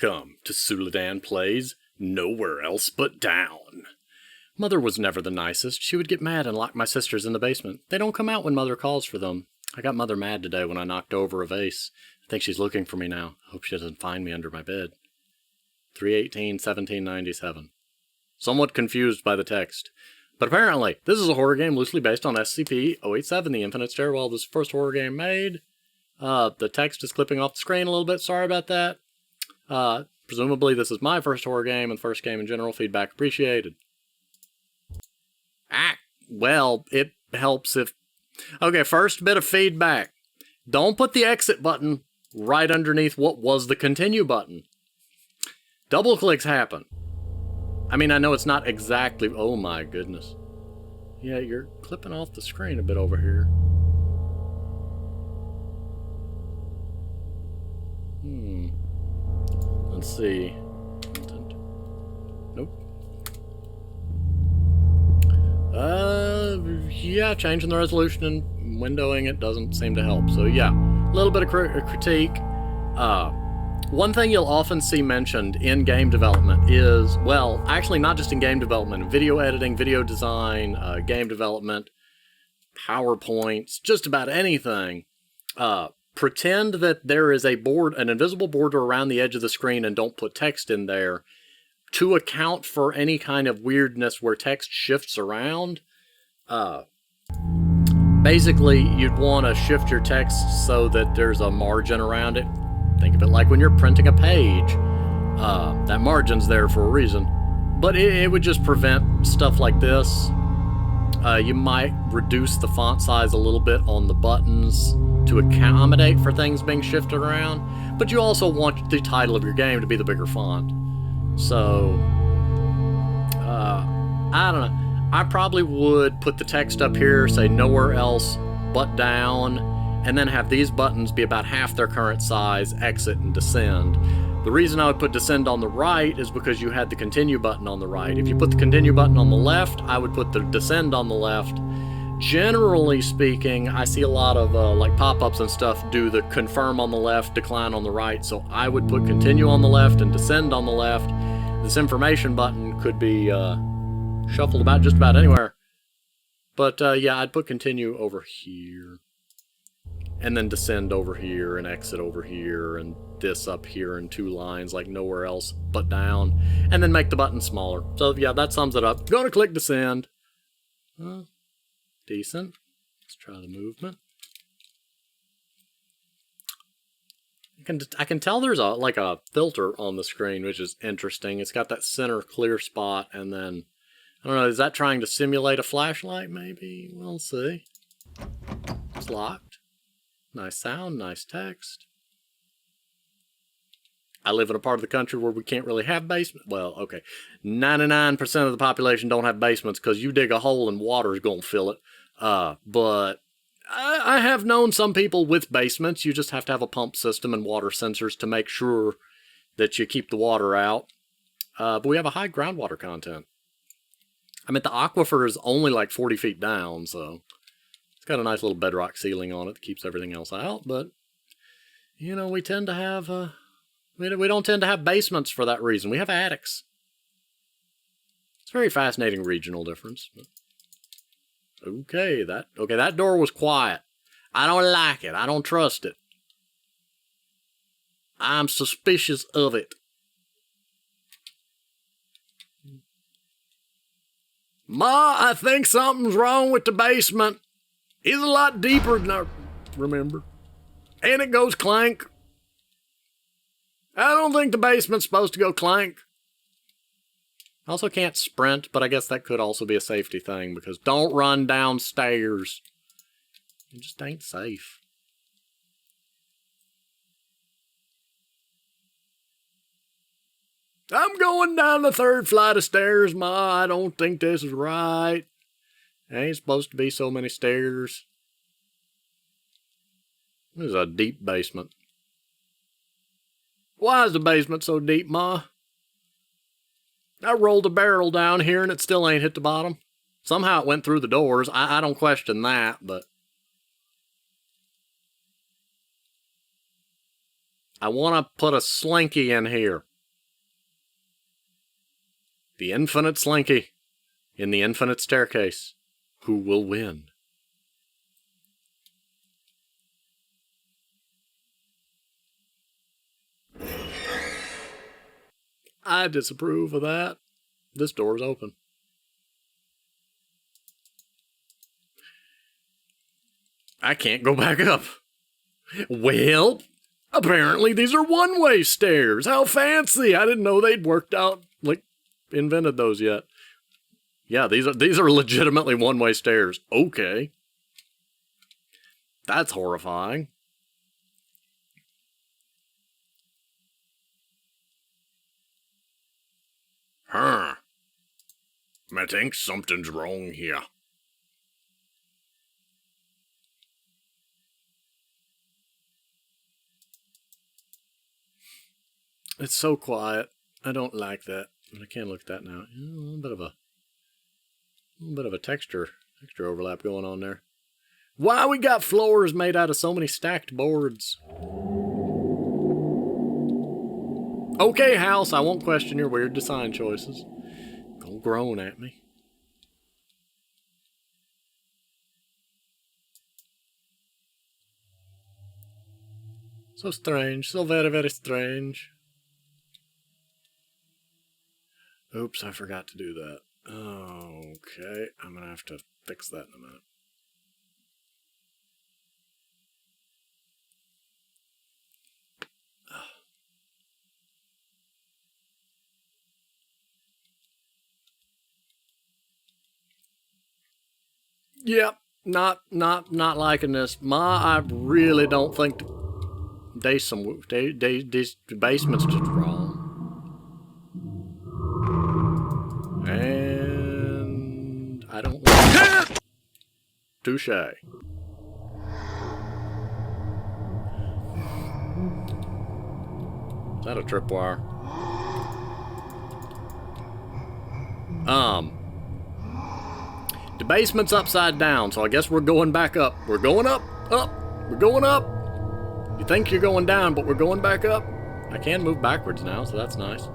Welcome to Suladan Plays Nowhere Else But Down. Mother was never the nicest. She would get mad and lock my sisters in the basement. They don't come out when Mother calls for them. I got Mother mad today when I knocked over a vase. I think she's looking for me now. Hope she doesn't find me under my bed. 3/18/1797. Somewhat confused by the text. But apparently, this is a horror game loosely based on SCP-087, The Infinite Stairwell. This is the first horror game made. The text is clipping off the screen a little bit. Sorry about that. Presumably this is my first horror game and first game in general. Feedback appreciated. Well, it helps if... Okay, first bit of feedback. Don't put the exit button right underneath what was the continue button. Double clicks happen. I mean, I know it's not exactly... Oh my goodness. Yeah, you're clipping off the screen a bit over here. Let's see. Nope. Yeah, changing the resolution and windowing it doesn't seem to help. So yeah, a little bit of critique. One thing you'll often see mentioned in game development is, well, actually not just in game development, video editing, video design, game development, PowerPoints, just about anything. Pretend that there is a board, an invisible border around the edge of the screen, and don't put text in there to account for any kind of weirdness where text shifts around. Basically, you'd want to shift your text so that there's a margin around it. Think of it like when you're printing a page. That margin's there for a reason. But it would just prevent stuff like this. You might reduce the font size a little bit on the buttons to accommodate for things being shifted around, but you also want the title of your game to be the bigger font. So, I don't know. I probably would put the text up here, say nowhere else but down, and then have these buttons be about half their current size, exit and descend. The reason I would put descend on the right is because you had the continue button on the right. If you put the continue button on the left, I would put the descend on the left. Generally speaking, I see a lot of like pop-ups and stuff do the confirm on the left, decline on the right, so I would put continue on the left and descend on the left. This information button could be shuffled about just about anywhere. But yeah, I'd put continue over here, and then descend over here, and exit over here, and this up here in 2 lines, like nowhere else but down, and then make the button smaller. So yeah, that sums it up. Gonna click descend. Decent. Let's try the movement. I can tell there's like a filter on the screen, which is interesting. It's got that center clear spot, and then I don't know, is that trying to simulate a flashlight maybe? We'll see. It's locked. Nice sound, nice text. I live in a part of the country where we can't really have basements. Well, okay. 99% of the population don't have basements because you dig a hole and water's going to fill it. But I have known some people with basements. You just have to have a pump system and water sensors to make sure that you keep the water out. But we have a high groundwater content. I mean, the aquifer is only like 40 feet down, so it's got a nice little bedrock ceiling on it that keeps everything else out. But, you know, we tend to have... We don't tend to have basements for that reason. We have attics. It's a very fascinating regional difference. Okay, that door was quiet. I don't like it. I don't trust it. I'm suspicious of it. Ma, I think something's wrong with the basement. It's a lot deeper than I remember. And it goes clank. I don't think the basement's supposed to go clank. I also can't sprint, but I guess that could also be a safety thing, because don't run downstairs. It just ain't safe. I'm going down the 3rd flight of stairs, Ma. I don't think this is right. There ain't supposed to be so many stairs. This is a deep basement. Why is the basement so deep, Ma? I rolled a barrel down here and it still ain't hit the bottom. Somehow it went through the doors. I don't question that, but... I want to put a slinky in here. The infinite Slinky in the infinite staircase. Who will win? I disapprove of that. This door is open. I can't go back up. Well, apparently these are one-way stairs. How fancy! I didn't know they'd worked out, like, invented those yet. Yeah, these are legitimately one-way stairs. Okay. That's horrifying. Huh. I think something's wrong here. It's so quiet. I don't like that. I can't look at that now. A little bit of a texture overlap going on there. Why we got floors made out of so many stacked boards? Okay, house, I won't question your weird design choices. Don't groan at me. So strange, so very, very strange. Oops, I forgot to do that. Okay, I'm gonna have to fix that in a minute. Yep, not liking this. I really don't think these basement's just wrong. And I don't like it. Touche. Is that a tripwire? The basement's upside down, so I guess we're going back up. We're going up, we're going up. You think you're going down, but we're going back up. I can move backwards now, so that's nice.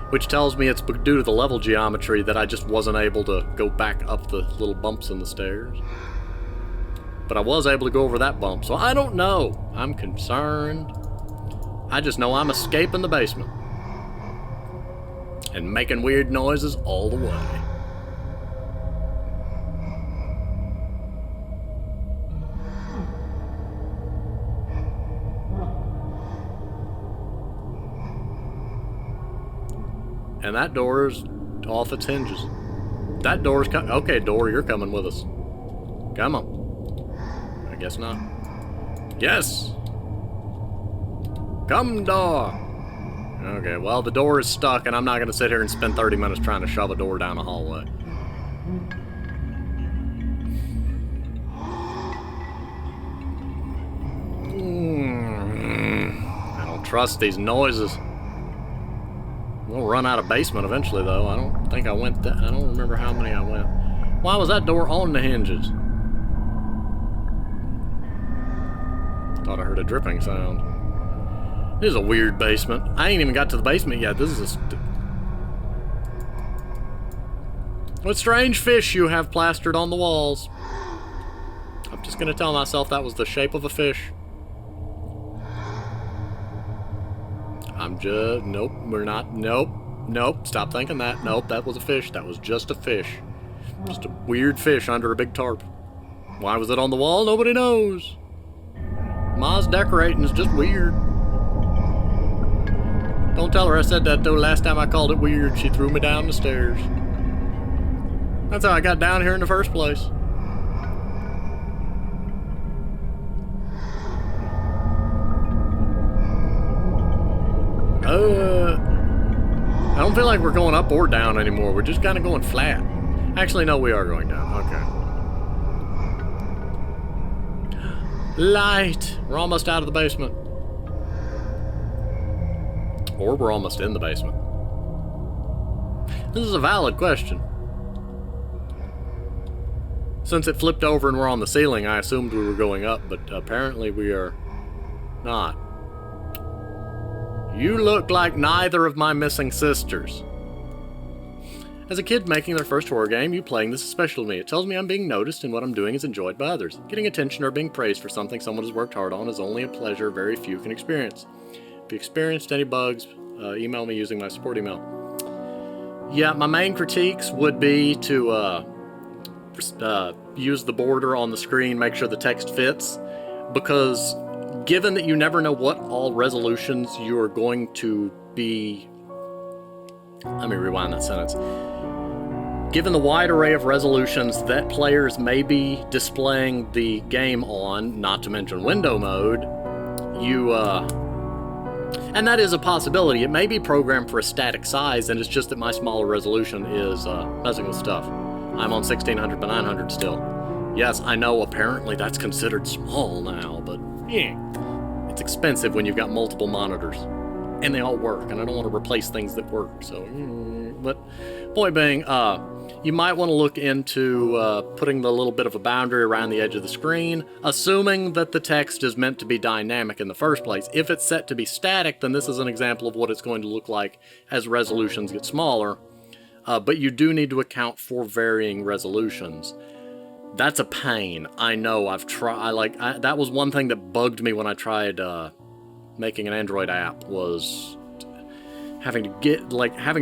Which tells me it's due to the level geometry that I just wasn't able to go back up the little bumps in the stairs. But I was able to go over that bump, so I don't know. I'm concerned. I just know I'm escaping the basement. And making weird noises all the way. And that door is off its hinges. That door's okay, door, you're coming with us. Come on. I guess not. Yes! Come, door! Okay, well, the door is stuck, and I'm not going to sit here and spend 30 minutes trying to shove a door down a hallway. I don't trust these noises. We'll run out of basement eventually, though. I don't think I went that. I don't remember how many I went. Why was that door on the hinges? Thought I heard a dripping sound. This is a weird basement. I ain't even got to the basement yet. This is what strange fish you have plastered on the walls. I'm just gonna tell myself that was the shape of a fish. Nope, we're not, nope, stop thinking that. Nope, that was a fish. That was just a fish. Just a weird fish under a big tarp. Why was it on the wall? Nobody knows. Ma's decorating is just weird. Don't tell her I said that, though. Last time I called it weird, she threw me down the stairs. That's how I got down here in the first place. I don't feel like we're going up or down anymore. We're just kind of going flat. Actually, no, we are going down. Okay. Light! We're almost out of the basement. Or we're almost in the basement. This is a valid question. Since it flipped over and we're on the ceiling, I assumed we were going up, but apparently we are not. You look like neither of my missing sisters. As a kid making their first horror game, you playing this is special to me. It tells me I'm being noticed and what I'm doing is enjoyed by others. Getting attention or being praised for something someone has worked hard on is only a pleasure very few can experience. If you experienced any bugs, email me using my support email. Yeah, my main critiques would be to use the border on the screen, make sure the text fits, because given that you never know what all resolutions you are going to be... Let me rewind that sentence. Given the wide array of resolutions that players may be displaying the game on, not to mention window mode, and that is a possibility. It may be programmed for a static size, and it's just that my smaller resolution is messing with stuff. I'm on 1600 by 900 still. Yes, I know apparently that's considered small now, but yeah, it's expensive when you've got multiple monitors. And they all work, and I don't want to replace things that work, so... But, point being, you might want to look into putting the little bit of a boundary around the edge of the screen, assuming that the text is meant to be dynamic in the first place. If it's set to be static, then this is an example of what it's going to look like as resolutions get smaller, but you do need to account for varying resolutions. That's a pain. I know, I've tried... that was one thing that bugged me when I tried... making an Android app, was having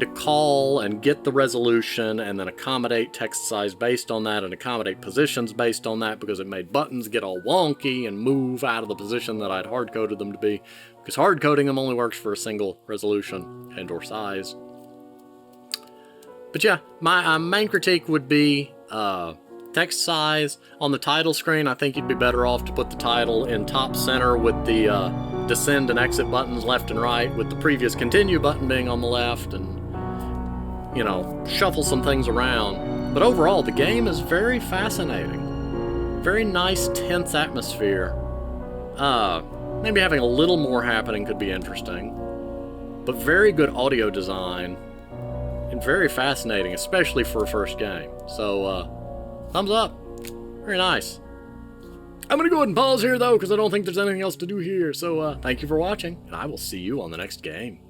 to call and get the resolution and then accommodate text size based on that and accommodate positions based on that, because it made buttons get all wonky and move out of the position that I'd hard-coded them to be, because hard-coding them only works for a single resolution and or size. But yeah, my main critique would be text size. On the title screen, I think you'd be better off to put the title in top center with the descend and exit buttons left and right, with the previous continue button being on the left, and, you know, shuffle some things around. But overall, the game is very fascinating. Very nice, tense atmosphere. Maybe having a little more happening could be interesting. But very good audio design, and very fascinating, especially for a first game. So, thumbs up. Very nice. I'm going to go ahead and pause here, though, because I don't think there's anything else to do here. So, thank you for watching, and I will see you on the next game.